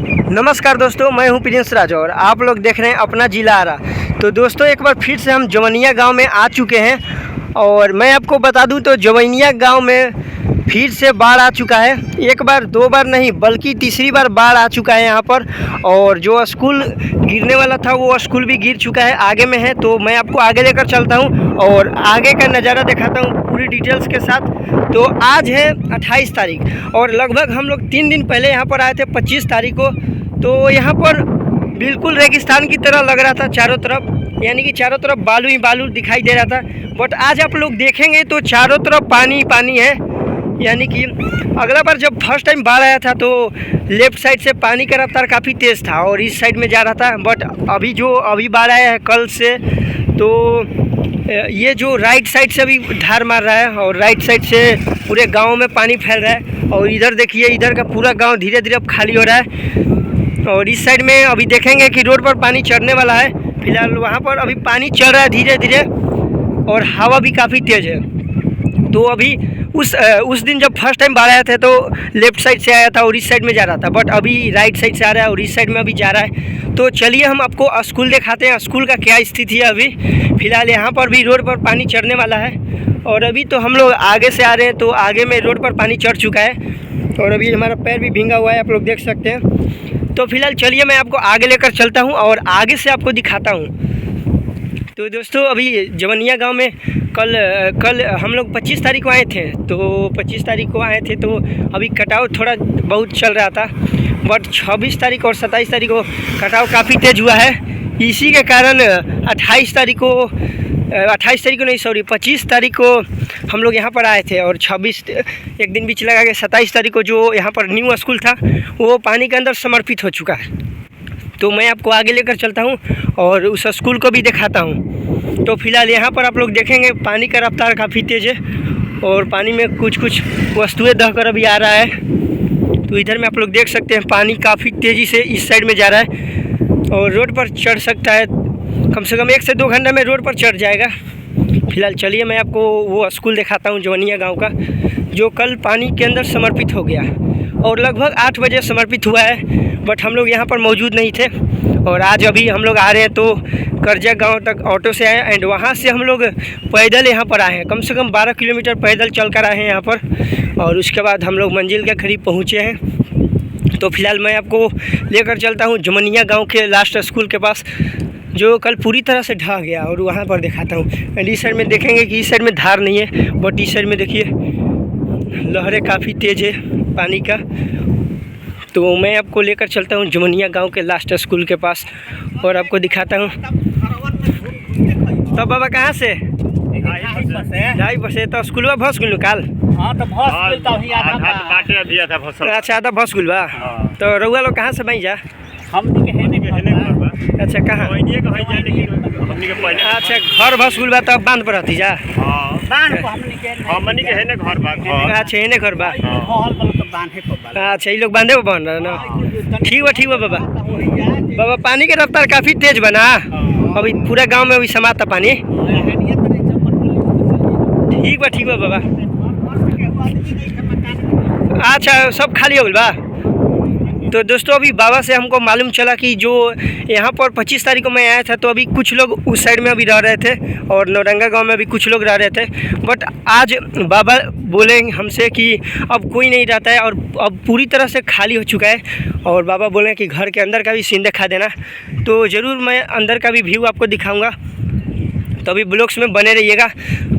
नमस्कार दोस्तों, मैं हूं प्रिंस राज और आप लोग देख रहे हैं अपना जिला आरा। तो दोस्तों एक बार फिर से हम जवनिया गांव में आ चुके हैं और मैं आपको बता दूं तो जवनिया गांव में फिर से बाढ़ आ चुका है। एक बार दो बार नहीं बल्कि तीसरी बार बाढ़ आ चुका है यहाँ पर। और जो स्कूल गिरने वाला था वो स्कूल भी गिर चुका है, आगे में है। तो मैं आपको आगे लेकर चलता हूँ और आगे का नज़ारा दिखाता हूँ पूरी डिटेल्स के साथ। तो आज है 28 तारीख और लगभग हम लोग 3 दिन पहले यहाँ पर आए थे 25 तारीख को। तो यहाँ पर बिल्कुल रेगिस्तान की तरह लग रहा था चारों तरफ, यानी कि चारों तरफ बालू ही बालू दिखाई दे रहा था। बट आज आप लोग देखेंगे तो चारों तरफ पानी ही पानी है। यानी कि अगला बार जब फर्स्ट टाइम बाढ़ आया था तो लेफ़्ट साइड से पानी का रफ्तार काफ़ी तेज़ था और इस साइड में जा रहा था। बट अभी बाढ़ आया है कल से, तो ये जो राइट साइड से अभी धार मार रहा है और राइट साइड से पूरे गांव में पानी फैल रहा है। और इधर देखिए, इधर का पूरा गांव धीरे धीरे अब खाली हो रहा है। और इस साइड में अभी देखेंगे कि रोड पर पानी चढ़ने वाला है। फिलहाल वहाँ पर अभी पानी चल रहा है धीरे धीरे और हवा भी काफ़ी तेज़ है। तो अभी उस दिन जब फर्स्ट टाइम बाढ़ आया था तो लेफ़्ट साइड से आया था और इस साइड में जा रहा था। बट अभी राइट साइड से आ रहा है और इस साइड में अभी जा रहा है। तो चलिए हम आपको स्कूल दिखाते हैं, स्कूल का क्या स्थिति है अभी। फ़िलहाल यहाँ पर भी रोड पर पानी चढ़ने वाला है और अभी तो हम लोग आगे से आ रहे हैं तो आगे में रोड पर पानी चढ़ चुका है और अभी हमारा पैर भी भींगा हुआ है, आप लोग देख सकते हैं। तो फिलहाल चलिए मैं आपको आगे लेकर चलता हूँ और आगे से आपको दिखाता हूँ। तो दोस्तों अभी जवनिया गांव में कल हम लोग 25 तारीख को आए थे। तो 25 तारीख को आए थे तो अभी कटाव थोड़ा बहुत चल रहा था। बट 26 तारीख और 27 तारीख को कटाव काफ़ी तेज़ हुआ है। इसी के कारण 28 तारीख को नहीं, सॉरी 25 तारीख को हम लोग यहाँ पर आए थे और 26 एक दिन बीच लगा के 27 तारीख को जो यहाँ पर न्यू स्कूल था वो पानी के अंदर समर्पित हो चुका है। तो मैं आपको आगे लेकर चलता हूँ और उस स्कूल को भी दिखाता हूँ। तो फिलहाल यहाँ पर आप लोग देखेंगे पानी का रफ्तार काफ़ी तेज़ है और पानी में कुछ वस्तुएं दहकर अभी आ रहा है। तो इधर में आप लोग देख सकते हैं पानी काफ़ी तेज़ी से इस साइड में जा रहा है और रोड पर चढ़ सकता है, कम से कम 1 से 2 घंटे में रोड पर चढ़ जाएगा। फिलहाल चलिए मैं आपको वो स्कूल दिखाता हूँ जवनिया गाँव का, जो कल पानी के अंदर समर्पित हो गया और लगभग 8 बजे समर्पित हुआ है। बट हम लोग यहाँ पर मौजूद नहीं थे और आज अभी हम लोग आ रहे हैं तो करजा गांव तक ऑटो से आए एंड वहाँ से हम लोग पैदल यहाँ पर आए हैं। कम से कम 12 किलोमीटर पैदल चल कर आए हैं यहाँ पर और उसके बाद हम लोग मंजिल के करीब पहुँचे हैं। तो फिलहाल मैं आपको लेकर चलता हूँ जवनिया गाँव के लास्ट स्कूल के पास, जो कल पूरी तरह से ढह गया और वहाँ पर दिखाता हूँ। एंड इस साइड में देखेंगे कि इस साइड में धार नहीं है बट इस साइड में देखिए लहरें काफ़ी तेज़ है पानी का। तो मैं आपको लेकर चलता हूँ जवनिया गांव के लास्ट स्कूल के पास और आपको दिखाता हूँ। तो बाबा कहाँ से? ढाई बसे। तो स्कूल में भस गुल काल? अच्छा, आधा भस गुल बा। तो रउआ लोग कहाँ से बन जा? अच्छा, कहाँ? अच्छा, घर भस गुल बा तब बांध पर रहती जा? अच्छा, एने घर बा। अच्छा, ये लोग बांधे बन रहा ना। ठीक बा बाबा। पानी के रफ्तार काफ़ी तेज बना, अभी पूरा गांव में अभी समाता पानी। ठीक बा बाबा। अच्छा, सब खाली हो गल बा। तो दोस्तों अभी बाबा से हमको मालूम चला कि जो यहाँ पर 25 तारीख को मैं आया था तो अभी कुछ लोग उस साइड में अभी रह रहे थे और नौरंगा गांव में अभी कुछ लोग रह रहे थे। बट आज बाबा बोले हमसे कि अब कोई नहीं रहता है और अब पूरी तरह से खाली हो चुका है। और बाबा बोले कि घर के अंदर का भी सीन दिखा देना। तो ज़रूर मैं अंदर का भी व्यू आपको दिखाऊँगा, तो अभी ब्लॉग्स में बने रहिएगा।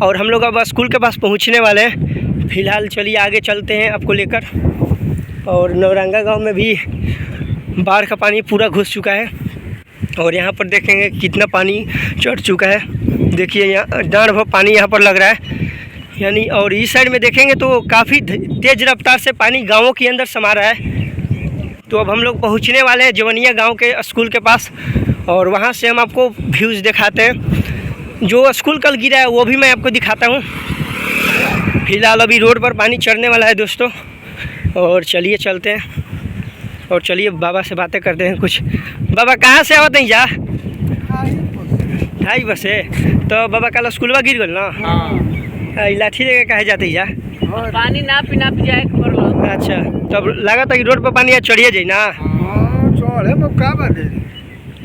और हम लोग अब स्कूल के पास पहुँचने वाले हैं। फ़िलहाल चलिए आगे चलते हैं आपको लेकर। और नौरंगा गांव में भी बाढ़ का पानी पूरा घुस चुका है और यहाँ पर देखेंगे कितना पानी चढ़ चुका है। देखिए यहाँ डाँड़ भर पानी यहाँ पर लग रहा है यानी। और इस साइड में देखेंगे तो काफ़ी तेज़ रफ्तार से पानी गाँवों के अंदर समा रहा है। तो अब हम लोग पहुँचने वाले हैं जवनिया गाँव के स्कूल के पास और वहाँ से हम आपको व्यूज़ दिखाते हैं। जो स्कूल कल गिरा है वो भी मैं आपको दिखाता हूँ। फिलहाल अभी रोड पर पानी चढ़ने वाला है दोस्तों और चलिए चलते हैं और चलिए बाबा से बातें करते हैं कुछ। बाबा कहाँ से आवत नहीं जा? ढाई बसे। तो बाबा कल स्कूलवा गिर गल ना? लाठी लेके कहे जाते जा? पानी ना पी जाए। अच्छा, तब लगा था कि रोड पर पानी चढ़िए जाए ना? पढ़े में का बाटे।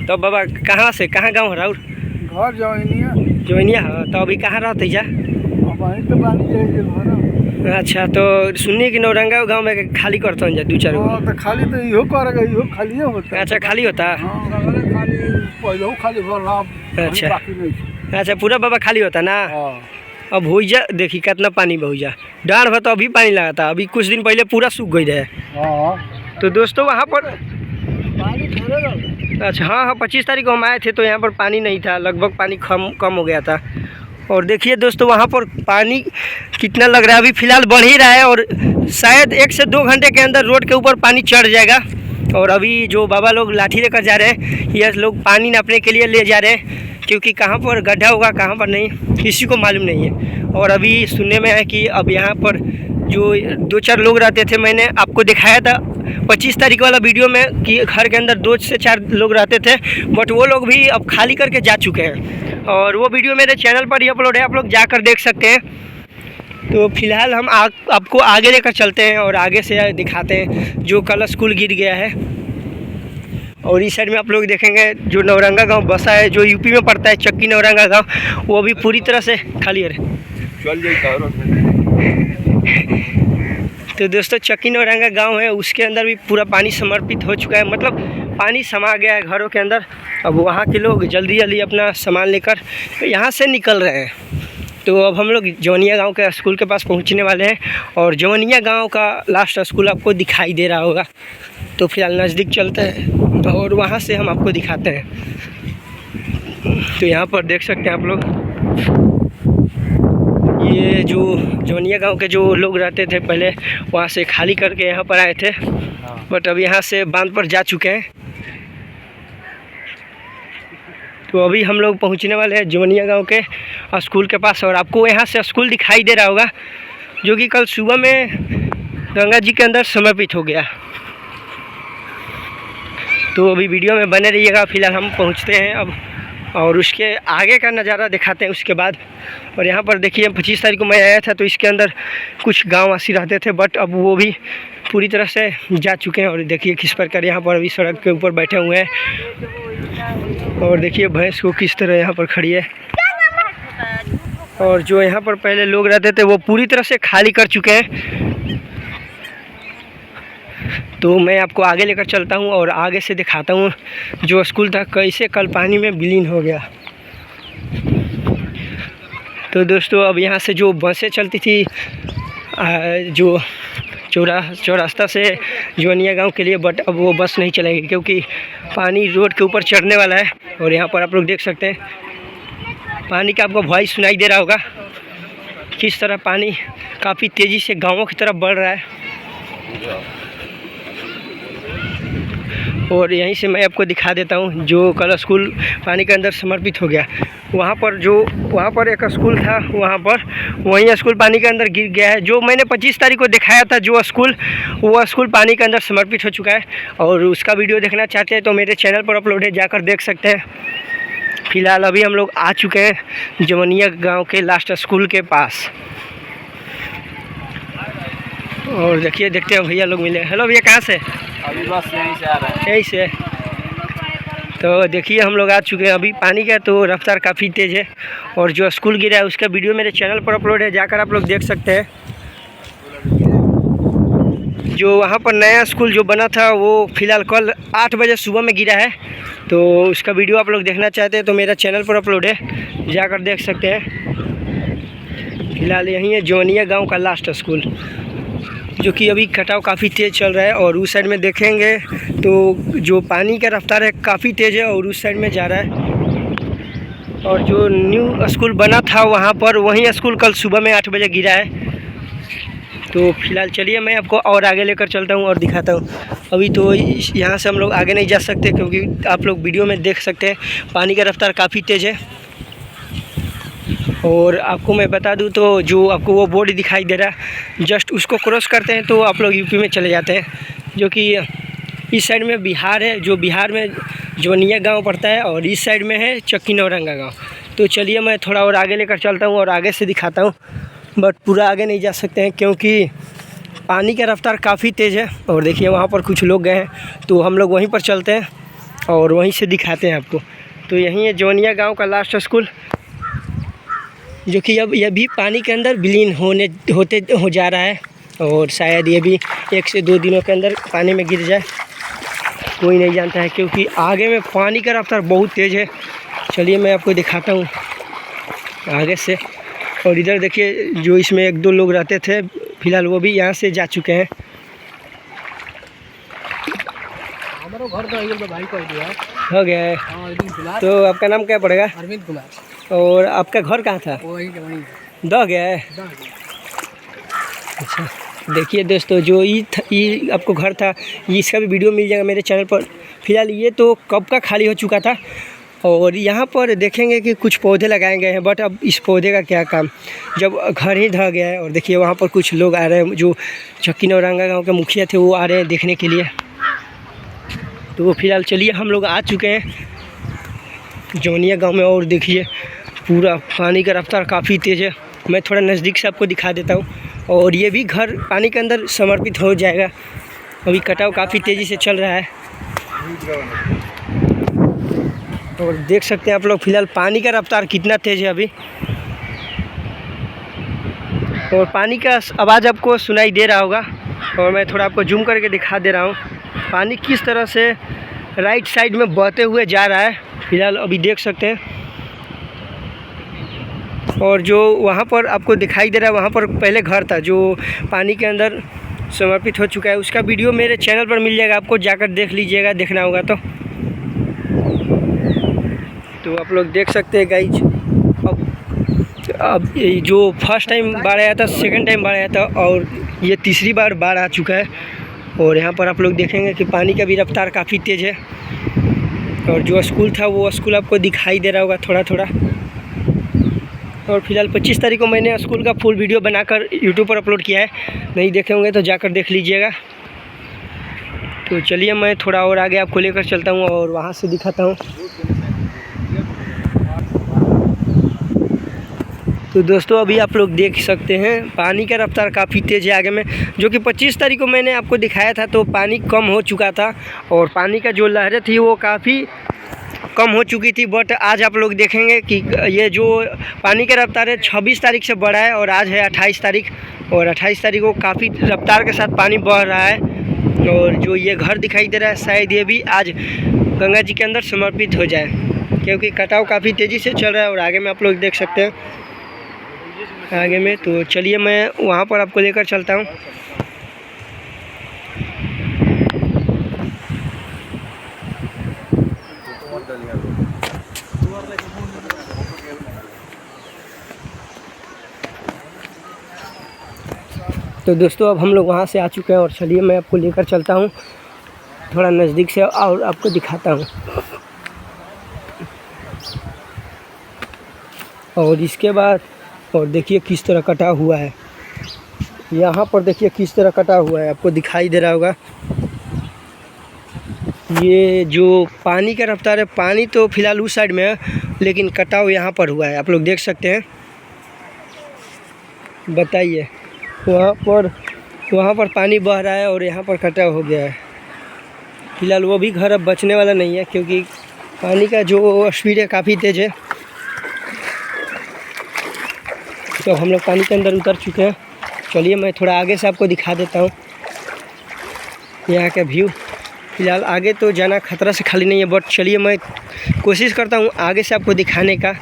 तो बाबा कहाँ से कहाँ गाँव है राउर? घर जवनिया। जोनिया हाँ, तो अभी कहाँ रहते जा? वहीं तो बानी जाए घर। अच्छा, तो सुनिए कि नौरंगा गांव में खाली करते हैं जा 2-4 गो। हाँ तो खाली तो इहो करेगा, इहो खाली होता है। अच्छा, खाली होता? हाँ खाली पहले खाली भरला। अच्छा। बाकी नहीं। अच्छा, पूरा बाबा खाली होता ना? हाँ। अब भुइजा देखी कितना पानी बहुजा डाँड़ भर, तो अभी पानी लगा था, अभी कुछ दिन पहले पूरा सूख गई रहे। हाँ तो दोस्तों वहाँ पर पानी थोड़े रहता। अच्छा हाँ, 25 तारीख को हम आए थे तो यहाँ पर पानी नहीं था, लगभग पानी कम हो गया था। और देखिए दोस्तों वहाँ पर पानी कितना लग रहा है, अभी फ़िलहाल बढ़ ही रहा है और शायद 1 से 2 घंटे के अंदर रोड के ऊपर पानी चढ़ जाएगा। और अभी जो बाबा लोग लाठी लेकर जा रहे हैं, ये लोग पानी नापने के लिए ले जा रहे हैं, क्योंकि कहाँ पर गड्ढा होगा कहाँ पर नहीं किसी को मालूम नहीं है। और अभी सुनने में है कि अब यहाँ पर जो 2-4 लोग रहते थे, मैंने आपको दिखाया था 25 तारीख वाला वीडियो में कि घर के अंदर 2 से 4 लोग रहते थे, बट वो लोग भी अब खाली करके जा चुके हैं और वो वीडियो मेरे चैनल पर ही अपलोड है, आप लोग जाकर देख सकते हैं। तो फिलहाल हम आपको आगे लेकर चलते हैं और आगे से दिखाते हैं जो कल स्कूल गिर गया है। और इस साइड में आप लोग देखेंगे जो नौरंगा गांव बसा है, जो यूपी में पड़ता है, चक्की नौरंगा गांव, वो भी पूरी तरह से खाली है। चल तो दोस्तों चक्की नौरंगा गांव है, उसके अंदर भी पूरा पानी समर्पित हो चुका है, मतलब पानी समा गया है घरों के अंदर। अब वहाँ के लोग जल्दी जल्दी अपना सामान लेकर यहाँ से निकल रहे हैं। तो अब हम लोग जवनिया गांव के स्कूल के पास पहुँचने वाले हैं और जवनिया गांव का लास्ट स्कूल आपको दिखाई दे रहा होगा। तो फिलहाल नज़दीक चलते हैं और वहाँ से हम आपको दिखाते हैं। तो यहाँ पर देख सकते हैं आप लोग, ये जो जवनिया गांव के जो लोग रहते थे पहले, वहाँ से खाली करके यहाँ पर आए थे, बट अब यहाँ से बांध पर जा चुके हैं। तो अभी हम लोग पहुँचने वाले हैं जवनिया गांव के स्कूल के पास और आपको यहाँ से स्कूल दिखाई दे रहा होगा, जो कि कल सुबह में गंगा जी के अंदर समर्पित हो गया। तो अभी वीडियो में बने रहिएगा। फिलहाल हम पहुँचते हैं अब और उसके आगे का नज़ारा दिखाते हैं उसके बाद। और यहाँ पर देखिए 25 तारीख को मैं आया था तो इसके अंदर कुछ गांव वासी रहते थे, बट अब वो भी पूरी तरह से जा चुके हैं। और देखिए किस प्रकार यहाँ पर अभी सड़क के ऊपर बैठे हुए हैं और देखिए भैंस को किस तरह यहाँ पर खड़ी है। और जो यहाँ पर पहले लोग रहते थे वो पूरी तरह से खाली कर चुके हैं। तो मैं आपको आगे लेकर चलता हूँ और आगे से दिखाता हूँ जो स्कूल था कैसे कल पानी में विलीन हो गया। तो दोस्तों अब यहाँ से जो बसें चलती थी जो चौरास्ता से जवनिया गांव के लिए, बट अब वो बस नहीं चलेगी क्योंकि पानी रोड के ऊपर चढ़ने वाला है। और यहाँ पर आप लोग देख सकते हैं पानी का आपको वॉइस सुनाई दे रहा होगा, किस तरह पानी काफ़ी तेज़ी से गाँवों की तरफ बढ़ रहा है। और यहीं से मैं आपको दिखा देता हूँ जो कल स्कूल पानी के अंदर समर्पित हो गया। वहाँ पर एक स्कूल था, वहीं स्कूल पानी के अंदर गिर गया है। जो मैंने 25 तारीख को दिखाया था जो स्कूल, वो स्कूल पानी के अंदर समर्पित हो चुका है। और उसका वीडियो देखना चाहते हैं तो मेरे चैनल पर अपलोड है, जाकर देख सकते हैं। फिलहाल अभी हम लोग आ चुके हैं जवनिया गाँव के लास्ट स्कूल के पास। और देखिए देखते हैं भैया लोग मिले। हेलो भैया, कहाँ से? अभी बस यहीं से आ रहा है। यहीं से। तो देखिए हम लोग आ चुके हैं। अभी पानी का तो रफ्तार काफ़ी तेज़ है और जो स्कूल गिरा है उसका वीडियो मेरे चैनल पर अपलोड है, जाकर आप लोग देख सकते हैं। जो वहाँ पर नया स्कूल जो बना था वो फ़िलहाल कल 8 बजे सुबह में गिरा है। तो उसका वीडियो आप लोग देखना चाहते हैं तो मेरा चैनल पर अपलोड है, जाकर देख सकते हैं। फ़िलहाल यहीं है जवनिया गाँव का लास्ट स्कूल, जो कि अभी कटाव काफ़ी तेज़ चल रहा है। और उस साइड में देखेंगे तो जो पानी का रफ्तार है काफ़ी तेज़ है और उस साइड में जा रहा है। और जो न्यू स्कूल बना था वहाँ पर, वहीं स्कूल कल सुबह में 8 बजे गिरा है। तो फिलहाल चलिए मैं आपको और आगे लेकर चलता हूँ और दिखाता हूँ। अभी तो यहाँ से हम लोग आगे नहीं जा सकते क्योंकि आप लोग वीडियो में देख सकते हैं पानी का रफ्तार काफ़ी तेज़ है। और आपको मैं बता दूं तो जो आपको वो बोर्ड दिखाई दे रहा है, जस्ट उसको क्रॉस करते हैं तो आप लोग यूपी में चले जाते हैं, जो कि इस साइड में बिहार है, जो बिहार में जवनिया गांव पड़ता है, और इस साइड में है चक्की नौरंगा गांव। तो चलिए मैं थोड़ा और आगे लेकर चलता हूं और आगे से दिखाता हूं, बट पूरा आगे नहीं जा सकते हैं क्योंकि पानी का रफ्तार काफ़ी तेज़ है। और देखिए वहाँ पर कुछ लोग गए हैं, तो हम लोग वहीं पर चलते हैं और वहीं से दिखाते हैं आपको। तो यहीं है जवनिया गांव का लास्ट स्कूल, जो कि अब ये भी पानी के अंदर विलीन हो जा रहा है। और शायद ये भी 1 से 2 दिनों के अंदर पानी में गिर जाए, कोई नहीं जानता है, क्योंकि आगे में पानी का रफ्तार बहुत तेज़ है। चलिए मैं आपको दिखाता हूँ आगे से। और इधर देखिए जो इसमें 1-2 लोग रहते थे, फिलहाल वो भी यहाँ से जा चुके हैं। हो गया है। तो आपका नाम क्या पड़ेगा? अरविंद कुमार। और आपका घर कहाँ था? दह गया है। अच्छा, देखिए दोस्तों, जो ये आपको घर था, इसका भी वीडियो मिल जाएगा मेरे चैनल पर। फिलहाल ये तो कब का खाली हो चुका था। और यहाँ पर देखेंगे कि कुछ पौधे लगाए गए हैं, बट अब इस पौधे का क्या काम, जब घर ही ढह गया है। और देखिए वहाँ पर कुछ लोग आ रहे हैं, जो चक्की नौरंगा गाँव के मुखिया थे, वो आ रहे हैं देखने के लिए। तो फिलहाल चलिए हम लोग आ चुके हैं जवनिया गांव में। और देखिए पूरा पानी का रफ्तार काफ़ी तेज़ है। मैं थोड़ा नज़दीक से आपको दिखा देता हूँ। और ये भी घर पानी के अंदर समर्पित हो जाएगा। अभी कटाव काफ़ी तेज़ी से चल रहा है। और देख सकते हैं आप लोग फिलहाल पानी का रफ्तार कितना तेज़ है अभी। और पानी का आवाज़ आपको सुनाई दे रहा होगा। और मैं थोड़ा आपको जूम करके दिखा दे रहा हूँ पानी किस तरह से राइट साइड में बहते हुए जा रहा है। फिलहाल अभी देख सकते हैं। और जो वहाँ पर आपको दिखाई दे रहा है, वहाँ पर पहले घर था जो पानी के अंदर समर्पित हो चुका है। उसका वीडियो मेरे चैनल पर मिल जाएगा, आपको जाकर देख लीजिएगा, देखना होगा तो आप लोग देख सकते हैं गाइज। अब जो फर्स्ट टाइम बाढ़ आया था, सेकंड टाइम बाढ़ आया था, और ये तीसरी बार बाढ़ आ चुका है। और यहाँ पर आप लोग देखेंगे कि पानी का भी रफ्तार काफ़ी तेज़ है। और जो स्कूल था वो स्कूल आपको दिखाई दे रहा होगा थोड़ा थोड़ा। और फिलहाल 25 तारीख को मैंने स्कूल का फुल वीडियो बनाकर यूट्यूब पर अपलोड किया है, नहीं देखे होंगे तो जाकर देख लीजिएगा। तो चलिए मैं थोड़ा और आगे आपको लेकर चलता हूँ और वहाँ से दिखाता हूँ। तो दोस्तों अभी आप लोग देख सकते हैं पानी का रफ्तार काफ़ी तेज़ है आगे में, जो कि 25 तारीख को मैंने आपको दिखाया था तो पानी कम हो चुका था। और पानी का जो लहरें थी वो काफ़ी कम हो चुकी थी। बट आज आप लोग देखेंगे कि ये जो पानी का रफ्तार है 26 तारीख से बढ़ा है, और आज है 28 तारीख। और 28 तारीख को काफ़ी रफ्तार के साथ पानी बह रहा है। और जो ये घर दिखाई दे रहा है, शायद ये भी आज गंगा जी के अंदर समर्पित हो जाए, क्योंकि कटाव काफ़ी तेज़ी से चल रहा है। और आगे में आप लोग देख सकते हैं आगे में। तो चलिए मैं वहाँ पर आपको लेकर चलता हूँ। तो दोस्तों अब हम लोग वहाँ से आ चुके हैं, और चलिए मैं आपको लेकर चलता हूँ थोड़ा नज़दीक से और आपको दिखाता हूँ। और इसके बाद और देखिए किस तरह कटा हुआ है, यहाँ पर देखिए किस तरह कटा हुआ है, आपको दिखाई दे रहा होगा। ये जो पानी का रफ्तार है, पानी तो फिलहाल उस साइड में है, लेकिन कटाव यहाँ पर हुआ है, आप लोग देख सकते हैं। बताइए, वहाँ पर पानी बह रहा है और यहाँ पर कटाव हो गया है। फिलहाल वो भी घर अब बचने वाला नहीं है, क्योंकि पानी का जो स्पीड है काफ़ी तेज़ है। तो हम लोग पानी के अंदर उतर चुके हैं। चलिए मैं थोड़ा आगे से आपको दिखा देता हूँ यहाँ का व्यू। फिलहाल आगे तो जाना खतरा से खाली नहीं है, बट चलिए मैं कोशिश करता हूँ आगे से आपको दिखाने का,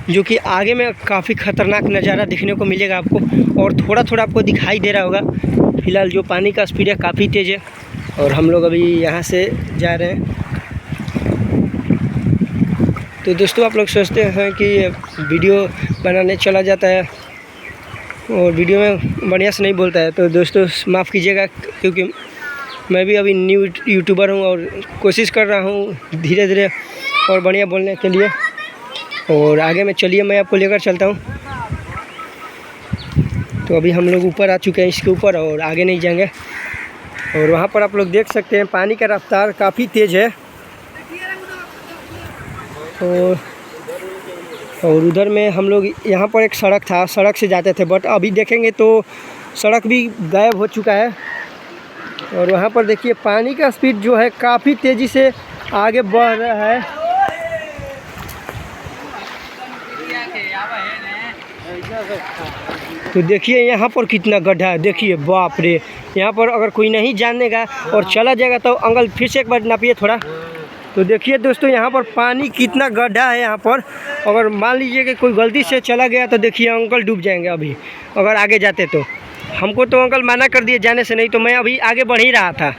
जो कि आगे में काफ़ी ख़तरनाक नज़ारा देखने को मिलेगा आपको। और थोड़ा थोड़ा आपको दिखाई दे रहा होगा। फिलहाल जो पानी का स्पीड है काफ़ी तेज़ है, और हम लोग अभी यहाँ से जा रहे हैं। तो दोस्तों आप लोग सोचते हैं कि वीडियो बनाने चला जाता है और वीडियो में बढ़िया से नहीं बोलता है, तो दोस्तों माफ़ कीजिएगा, क्योंकि मैं भी अभी न्यू यूट्यूबर हूँ और कोशिश कर रहा हूँ धीरे धीरे और बढ़िया बोलने के लिए। और आगे में चलिए मैं आपको लेकर चलता हूँ। तो अभी हम लोग ऊपर आ चुके हैं इसके ऊपर, और आगे नहीं जाएंगे। और वहाँ पर आप लोग देख सकते हैं पानी का रफ्तार काफ़ी तेज़ है। और उधर में हम लोग, यहाँ पर एक सड़क था, सड़क से जाते थे, बट अभी देखेंगे तो सड़क भी गायब हो चुका है। और वहाँ पर देखिए पानी का स्पीड जो है काफ़ी तेज़ी से आगे बढ़ रहा है। तो देखिए यहाँ पर कितना गड्ढा है, देखिए बाप रे। यहाँ पर अगर कोई नहीं जानेगा और चला जाएगा तो अंकल फिर से एक बार नापिए थोड़ा। तो देखिए दोस्तों यहाँ पर पानी कितना गड्ढा है। यहाँ पर अगर मान लीजिए कि कोई गलती से चला गया तो देखिए अंकल डूब जाएंगे अभी अगर आगे जाते तो। हमको तो अंकल मना कर दिए जाने से, नहीं तो मैं अभी आगे बढ़ ही रहा था।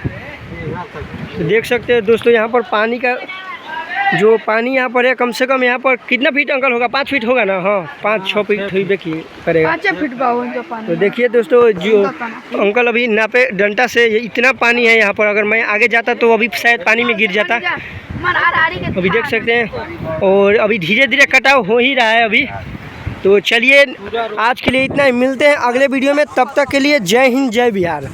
तो देख सकते हैं दोस्तों यहाँ पर पानी का जो पानी यहाँ पर है कम से कम यहाँ पर कितना फीट अंकल होगा? 5 फीट होगा ना? हाँ 5-6 फीट ही देखिए करेगा। 5 फीट बावन जो पानी। तो देखिए दोस्तों जो अंकल अभी नापे डंडा से, ये इतना पानी है यहाँ पर। अगर मैं आगे जाता तो अभी शायद पानी में गिर जाता। अभी देख सकते हैं और अभी धीरे धीरे कटाव हो ही रहा है अभी। तो चलिए आज के लिए इतना ही, मिलते हैं अगले वीडियो में। तब तक के लिए जय हिंद जय बिहार।